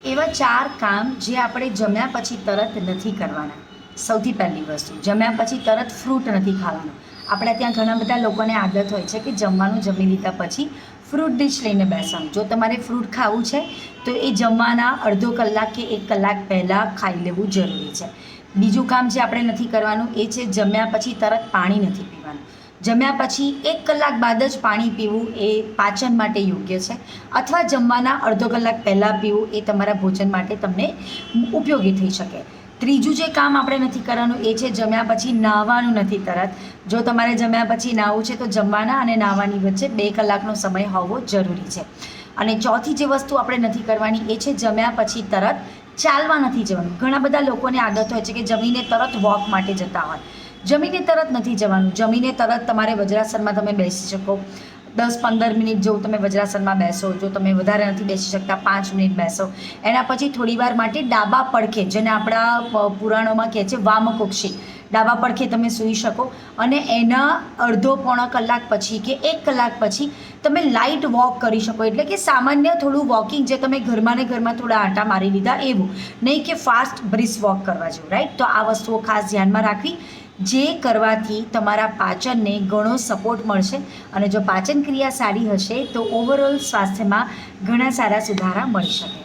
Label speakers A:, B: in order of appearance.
A: એવા 4 કામ જે આપણે જમ્યા પછી તરત નથી કરવાના. સૌથી પહેલી વસ્તુ, જમ્યા પછી તરત ફ્રૂટ નથી ખાવાનું. આપણા ત્યાં ઘણા બધા લોકોને આદત હોય છે કે જમવાનું જમી લીધા પછી ફ્રૂટ ડીશ લઈને બેસવાનું. જો તમારે ફ્રૂટ ખાવું છે તો એ જમવાના અડધો કલાક કે 1 કલાક પહેલાં ખાઈ લેવું જરૂરી છે. બીજું કામ જે આપણે નથી કરવાનું એ છે જમ્યા પછી તરત પાણી નથી પીવાનું. જમ્યા પછી 1 કલાક બાદ જ પાણી પીવું એ પાચન માટે યોગ્ય છે, અથવા જમવાના અડધો કલાક પહેલાં પીવું એ તમારા ભોજન માટે તમને ઉપયોગી થઈ શકે. ત્રીજું જે કામ આપણે નથી કરવાનું એ છે જમ્યા પછી નહાવાનું નથી તરત. જો તમારે જમ્યા પછી નહાવું છે તો જમવાના અને નહાવાની વચ્ચે 2 કલાકનો સમય હોવો જરૂરી છે. અને ચોથી જે વસ્તુ આપણે નથી કરવાની એ છે જમ્યા પછી તરત ચાલવા નથી જવાનું. ઘણા બધા લોકોને આદત હોય છે કે જમીને તરત વોક માટે જતા હોય. જમીને તરત નથી જવાનું. જમીને તરત તમારે વજ્રાસનમાં તમે બેસી શકો. 10-15 મિનિટ જેવું તમે વજ્રાસનમાં બેસો. જો તમે વધારે નથી બેસી શકતા 5 મિનિટ બેસો. એના પછી થોડીવાર માટે ડાબા પડખે, જેને આપણા પુરાણોમાં કહે છે વામકોક્ષી, ડાબા પડખે તમે સૂઈ શકો. અને એના અડધો-પોણો કલાક પછી કે 1 કલાક પછી તમે લાઇટ વોક કરી શકો. એટલે કે સામાન્ય થોડું વોકિંગ, જે તમે ઘરમાં ને ઘરમાં થોડા આંટા મારી લીધા એવું, નહીં કે ફાસ્ટ બ્રિસ્ક વોક કરવા જેવું, રાઈટ? તો આ વસ્તુઓ ખાસ ધ્યાનમાં રાખવી, જે કરવાથી તમારા પાચનને ઘણો સપોર્ટ મળશે. અને જો પાચન ક્રિયા સારી હશે તો ઓવરઓલ સ્વાસ્થ્યમાં ઘણા સારા સુધારા મળી શકે.